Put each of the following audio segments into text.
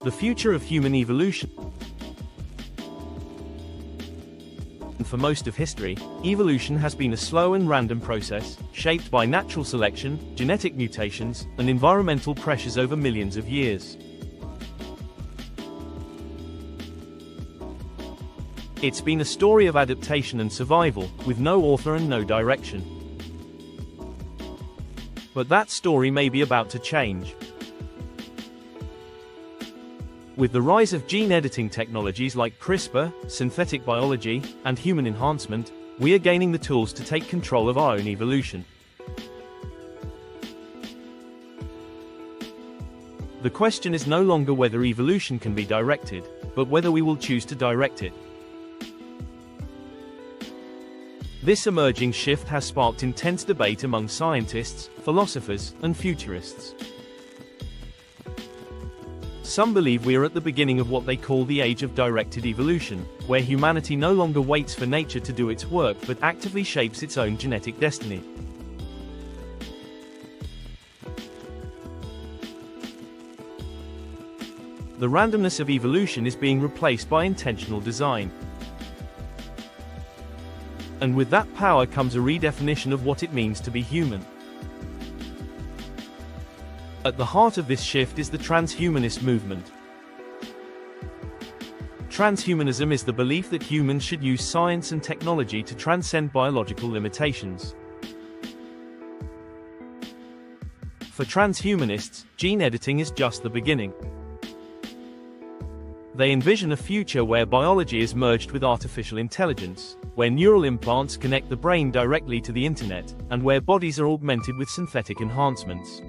The future of human evolution. For most of history, evolution has been a slow and random process, shaped by natural selection, genetic mutations, and environmental pressures over millions of years. It's been a story of adaptation and survival, with no author and no direction. But that story may be about to change. With the rise of gene editing technologies like CRISPR, synthetic biology, and human enhancement, we are gaining the tools to take control of our own evolution. The question is no longer whether evolution can be directed, but whether we will choose to direct it. This emerging shift has sparked intense debate among scientists, philosophers, and futurists. Some believe we are at the beginning of what they call the age of directed evolution, where humanity no longer waits for nature to do its work but actively shapes its own genetic destiny. The randomness of evolution is being replaced by intentional design. And with that power comes a redefinition of what it means to be human. At the heart of this shift is the transhumanist movement. Transhumanism is the belief that humans should use science and technology to transcend biological limitations. For transhumanists, gene editing is just the beginning. They envision a future where biology is merged with artificial intelligence, where neural implants connect the brain directly to the internet, and where bodies are augmented with synthetic enhancements.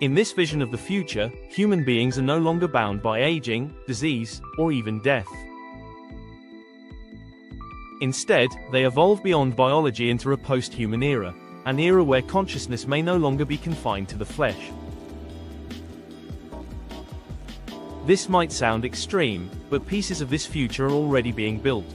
In this vision of the future, human beings are no longer bound by aging, disease, or even death. Instead, they evolve beyond biology into a post-human era, an era where consciousness may no longer be confined to the flesh. This might sound extreme, but pieces of this future are already being built.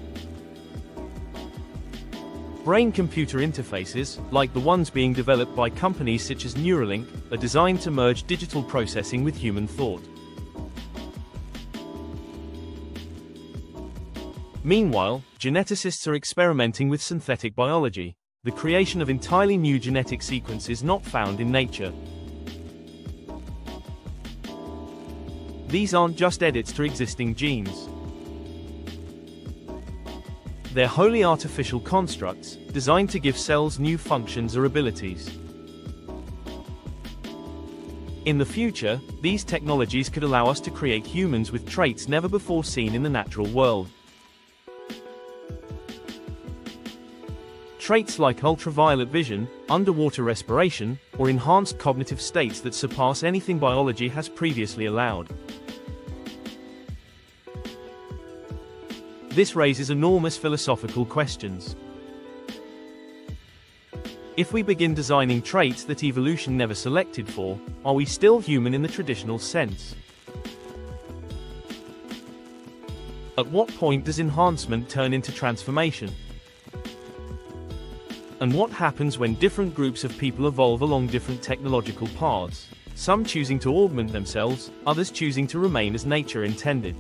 Brain-computer interfaces, like the ones being developed by companies such as Neuralink, are designed to merge digital processing with human thought. Meanwhile, geneticists are experimenting with synthetic biology, the creation of entirely new genetic sequences not found in nature. These aren't just edits to existing genes. They're wholly artificial constructs, designed to give cells new functions or abilities. In the future, these technologies could allow us to create humans with traits never before seen in the natural world. Traits like ultraviolet vision, underwater respiration, or enhanced cognitive states that surpass anything biology has previously allowed. This raises enormous philosophical questions. If we begin designing traits that evolution never selected for, are we still human in the traditional sense? At what point does enhancement turn into transformation? And what happens when different groups of people evolve along different technological paths, some choosing to augment themselves, others choosing to remain as nature intended?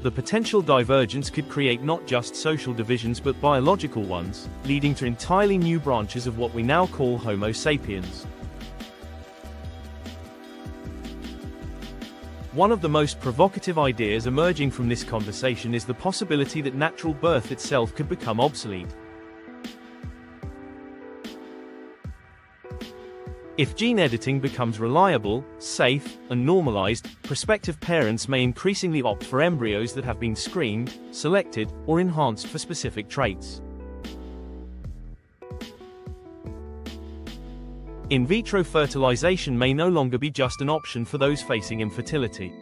The potential divergence could create not just social divisions but biological ones, leading to entirely new branches of what we now call Homo sapiens. One of the most provocative ideas emerging from this conversation is the possibility that natural birth itself could become obsolete. If gene editing becomes reliable, safe, and normalized, prospective parents may increasingly opt for embryos that have been screened, selected, or enhanced for specific traits. In vitro fertilization may no longer be just an option for those facing infertility.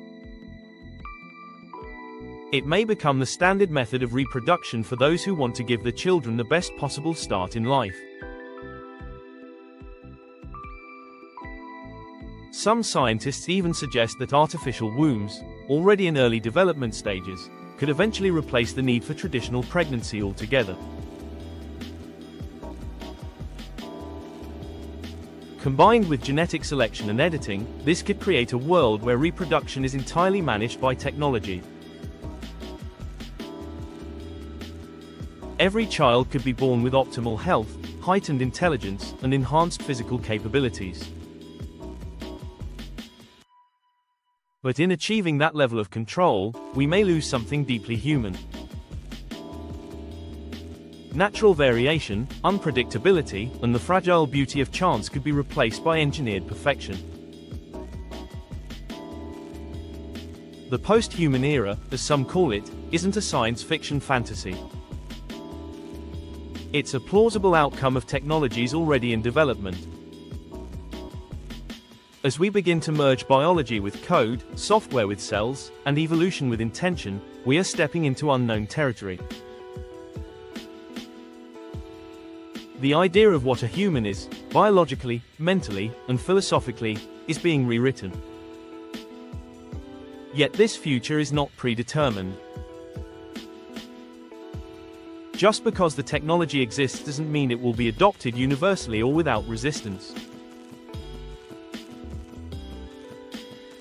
It may become the standard method of reproduction for those who want to give their children the best possible start in life. Some scientists even suggest that artificial wombs, already in early development stages, could eventually replace the need for traditional pregnancy altogether. Combined with genetic selection and editing, this could create a world where reproduction is entirely managed by technology. Every child could be born with optimal health, heightened intelligence, and enhanced physical capabilities. But in achieving that level of control, we may lose something deeply human. Natural variation, unpredictability, and the fragile beauty of chance could be replaced by engineered perfection. The post-human era, as some call it, isn't a science fiction fantasy. It's a plausible outcome of technologies already in development. As we begin to merge biology with code, software with cells, and evolution with intention, we are stepping into unknown territory. The idea of what a human is, biologically, mentally, and philosophically, is being rewritten. Yet this future is not predetermined. Just because the technology exists doesn't mean it will be adopted universally or without resistance.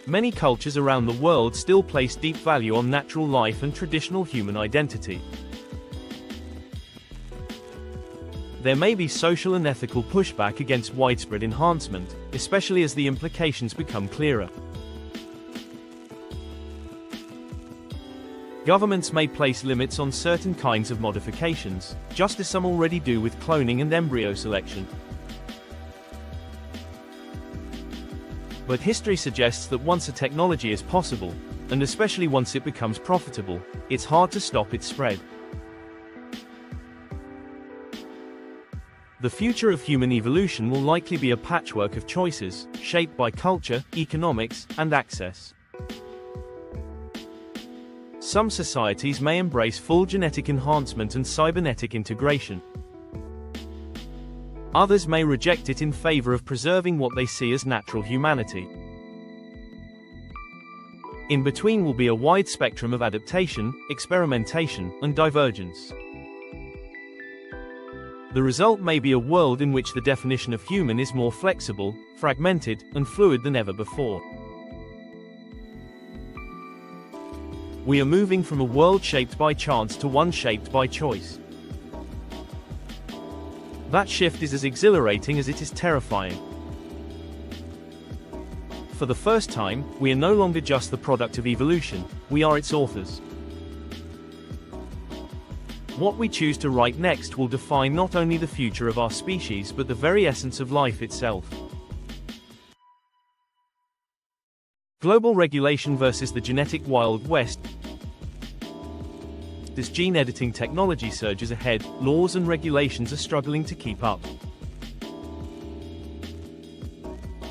Many cultures around the world still place deep value on natural life and traditional human identity. There may be social and ethical pushback against widespread enhancement, especially as the implications become clearer. Governments may place limits on certain kinds of modifications, just as some already do with cloning and embryo selection. But history suggests that once a technology is possible, and especially once it becomes profitable, it's hard to stop its spread. The future of human evolution will likely be a patchwork of choices, shaped by culture, economics, and access. Some societies may embrace full genetic enhancement and cybernetic integration. Others may reject it in favor of preserving what they see as natural humanity. In between will be a wide spectrum of adaptation, experimentation, and divergence. The result may be a world in which the definition of human is more flexible, fragmented, and fluid than ever before. We are moving from a world shaped by chance to one shaped by choice. That shift is as exhilarating as it is terrifying. For the first time, we are no longer just the product of evolution, we are its authors. What we choose to write next will define not only the future of our species but the very essence of life itself. Global regulation versus the genetic Wild West. As gene editing technology surges ahead, laws and regulations are struggling to keep up.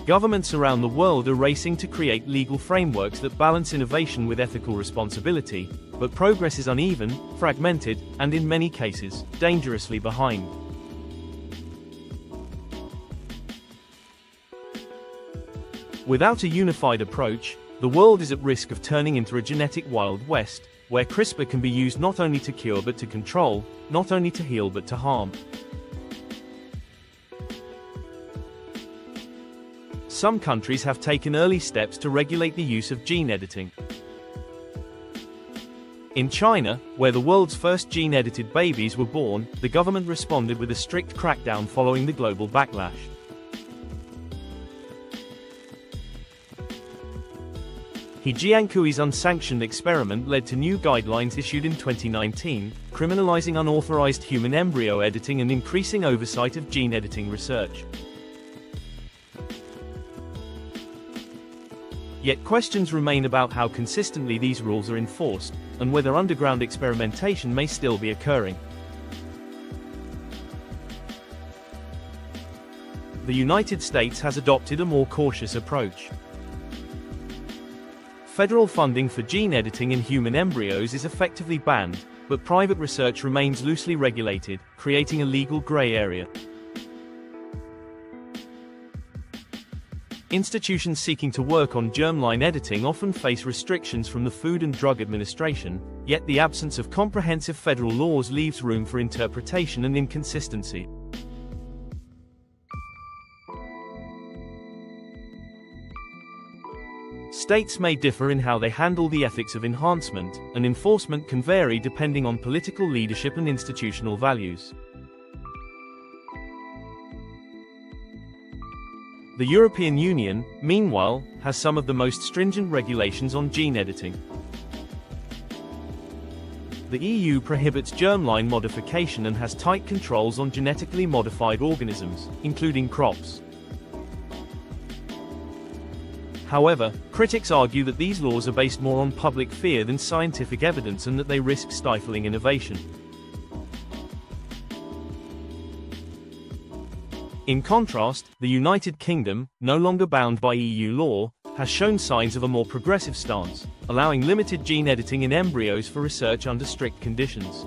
Governments around the world are racing to create legal frameworks that balance innovation with ethical responsibility, but progress is uneven, fragmented, and in many cases, dangerously behind. Without a unified approach, the world is at risk of turning into a genetic Wild West, where CRISPR can be used not only to cure but to control, not only to heal but to harm. Some countries have taken early steps to regulate the use of gene editing. In China, where the world's first gene-edited babies were born, the government responded with a strict crackdown following the global backlash. He Jiankui's unsanctioned experiment led to new guidelines issued in 2019, criminalizing unauthorized human embryo editing and increasing oversight of gene editing research. Yet questions remain about how consistently these rules are enforced, and whether underground experimentation may still be occurring. The United States has adopted a more cautious approach. Federal funding for gene editing in human embryos is effectively banned, but private research remains loosely regulated, creating a legal gray area. Institutions seeking to work on germline editing often face restrictions from the Food and Drug Administration, yet the absence of comprehensive federal laws leaves room for interpretation and inconsistency. States may differ in how they handle the ethics of enhancement, and enforcement can vary depending on political leadership and institutional values. The European Union, meanwhile, has some of the most stringent regulations on gene editing. The EU prohibits germline modification and has tight controls on genetically modified organisms, including crops. However, critics argue that these laws are based more on public fear than scientific evidence and that they risk stifling innovation. In contrast, the United Kingdom, no longer bound by EU law, has shown signs of a more progressive stance, allowing limited gene editing in embryos for research under strict conditions.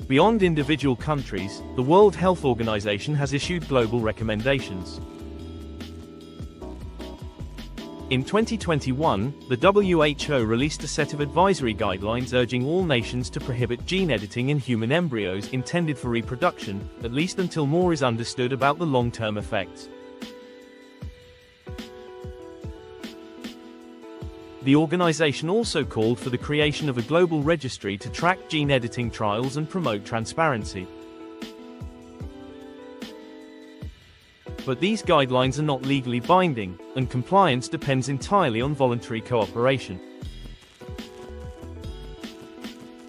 Beyond individual countries, the World Health Organization has issued global recommendations. In 2021, the WHO released a set of advisory guidelines urging all nations to prohibit gene editing in human embryos intended for reproduction, at least until more is understood about the long-term effects. The organization also called for the creation of a global registry to track gene editing trials and promote transparency. But these guidelines are not legally binding, and compliance depends entirely on voluntary cooperation.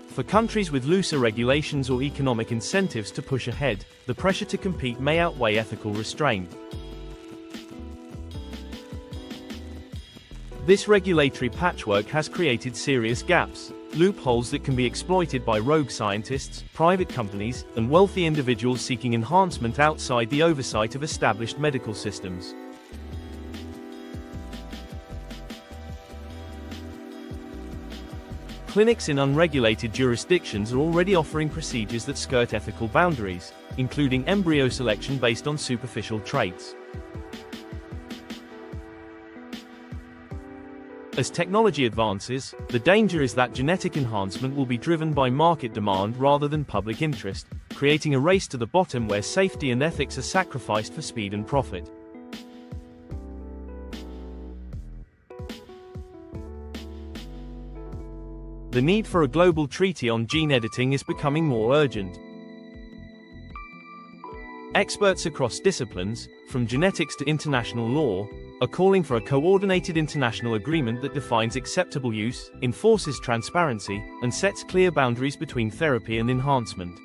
For countries with looser regulations or economic incentives to push ahead, the pressure to compete may outweigh ethical restraint. This regulatory patchwork has created serious gaps, loopholes that can be exploited by rogue scientists, private companies, and wealthy individuals seeking enhancement outside the oversight of established medical systems. Clinics in unregulated jurisdictions are already offering procedures that skirt ethical boundaries, including embryo selection based on superficial traits. As technology advances, the danger is that genetic enhancement will be driven by market demand rather than public interest, creating a race to the bottom where safety and ethics are sacrificed for speed and profit. The need for a global treaty on gene editing is becoming more urgent. Experts across disciplines, from genetics to international law, are calling for a coordinated international agreement that defines acceptable use, enforces transparency, and sets clear boundaries between therapy and enhancement.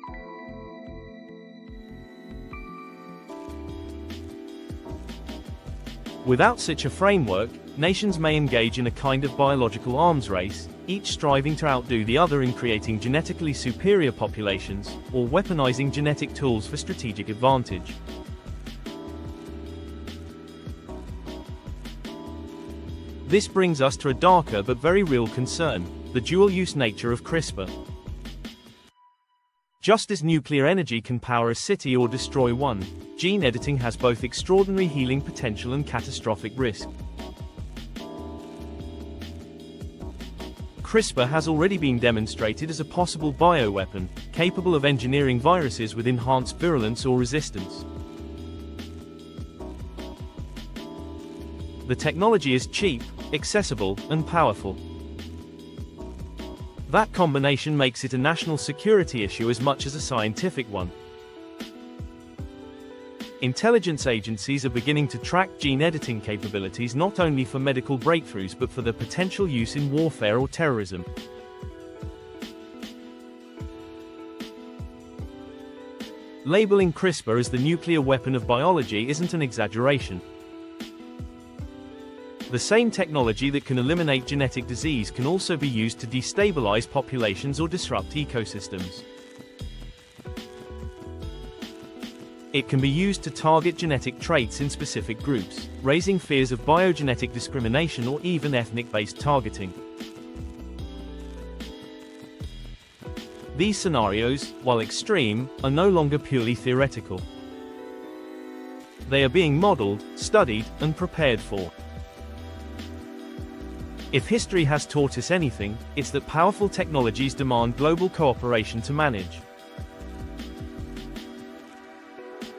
Without such a framework, nations may engage in a kind of biological arms race, each striving to outdo the other in creating genetically superior populations, or weaponizing genetic tools for strategic advantage. This brings us to a darker but very real concern: the dual-use nature of CRISPR. Just as nuclear energy can power a city or destroy one, gene editing has both extraordinary healing potential and catastrophic risk. CRISPR has already been demonstrated as a possible bioweapon, capable of engineering viruses with enhanced virulence or resistance. The technology is cheap, accessible, and powerful. That combination makes it a national security issue as much as a scientific one. Intelligence agencies are beginning to track gene editing capabilities not only for medical breakthroughs but for their potential use in warfare or terrorism. Labeling CRISPR as the nuclear weapon of biology isn't an exaggeration. The same technology that can eliminate genetic disease can also be used to destabilize populations or disrupt ecosystems. It can be used to target genetic traits in specific groups, raising fears of biogenetic discrimination or even ethnic-based targeting. These scenarios, while extreme, are no longer purely theoretical. They are being modeled, studied, and prepared for. If history has taught us anything, it's that powerful technologies demand global cooperation to manage.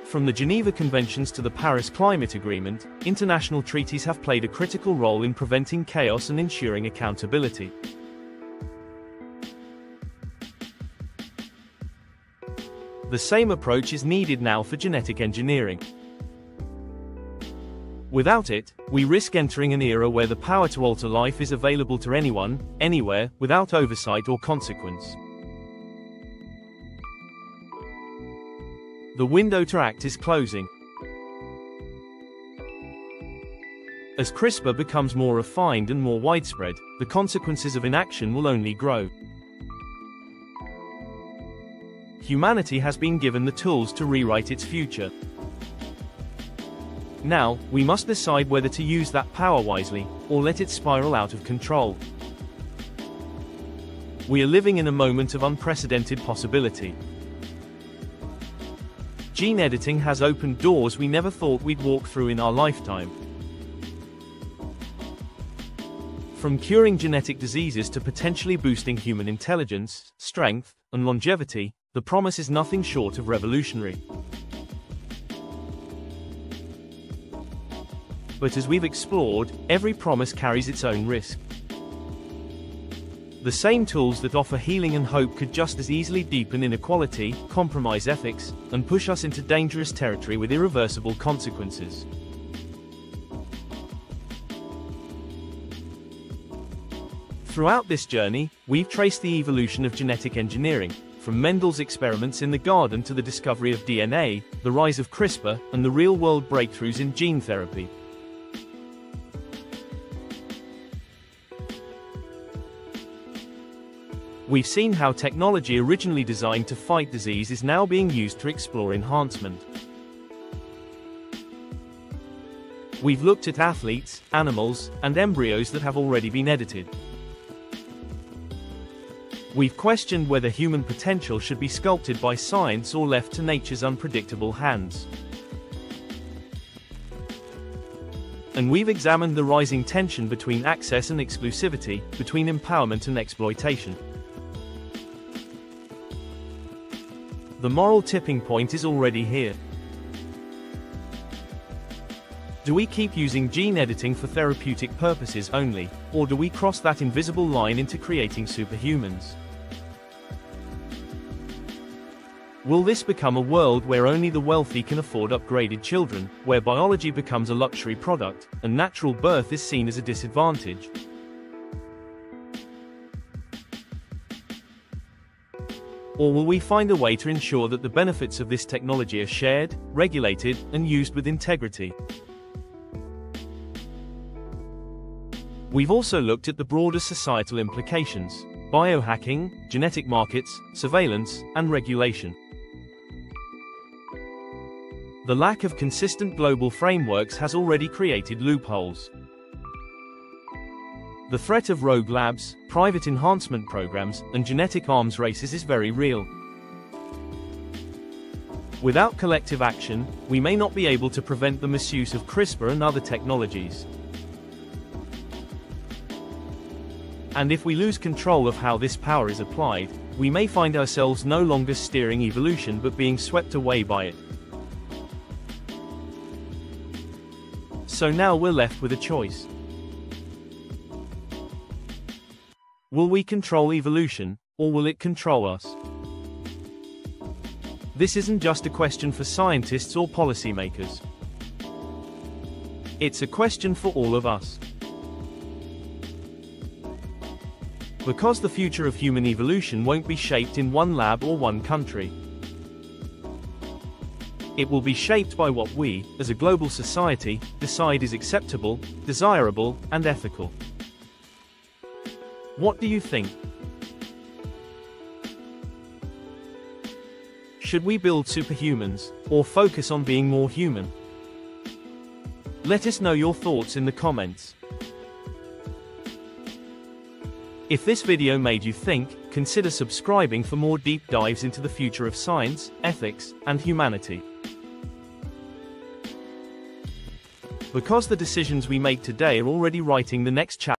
From the Geneva Conventions to the Paris Climate Agreement, international treaties have played a critical role in preventing chaos and ensuring accountability. The same approach is needed now for genetic engineering. Without it, we risk entering an era where the power to alter life is available to anyone, anywhere, without oversight or consequence. The window to act is closing. As CRISPR becomes more refined and more widespread, the consequences of inaction will only grow. Humanity has been given the tools to rewrite its future. Now, we must decide whether to use that power wisely, or let it spiral out of control. We are living in a moment of unprecedented possibility. Gene editing has opened doors we never thought we'd walk through in our lifetime. From curing genetic diseases to potentially boosting human intelligence, strength, and longevity, the promise is nothing short of revolutionary. But as we've explored, every promise carries its own risk. The same tools that offer healing and hope could just as easily deepen inequality, compromise ethics, and push us into dangerous territory with irreversible consequences. Throughout this journey, we've traced the evolution of genetic engineering, from Mendel's experiments in the garden to the discovery of DNA, the rise of CRISPR, and the real-world breakthroughs in gene therapy. We've seen how technology originally designed to fight disease is now being used to explore enhancement. We've looked at athletes, animals, and embryos that have already been edited. We've questioned whether human potential should be sculpted by science or left to nature's unpredictable hands. And we've examined the rising tension between access and exclusivity, between empowerment and exploitation. The moral tipping point is already here. Do we keep using gene editing for therapeutic purposes only, or do we cross that invisible line into creating superhumans? Will this become a world where only the wealthy can afford upgraded children, where biology becomes a luxury product, and natural birth is seen as a disadvantage? Or will we find a way to ensure that the benefits of this technology are shared, regulated, and used with integrity? We've also looked at the broader societal implications: biohacking, genetic markets, surveillance, and regulation. The lack of consistent global frameworks has already created loopholes. The threat of rogue labs, private enhancement programs, and genetic arms races is very real. Without collective action, we may not be able to prevent the misuse of CRISPR and other technologies. And if we lose control of how this power is applied, we may find ourselves no longer steering evolution but being swept away by it. So now we're left with a choice. Will we control evolution, or will it control us? This isn't just a question for scientists or policymakers. It's a question for all of us. Because the future of human evolution won't be shaped in one lab or one country. It will be shaped by what we, as a global society, decide is acceptable, desirable, and ethical. What do you think? Should we build superhumans, or focus on being more human? Let us know your thoughts in the comments. If this video made you think, consider subscribing for more deep dives into the future of science, ethics, and humanity. Because the decisions we make today are already writing the next chapter.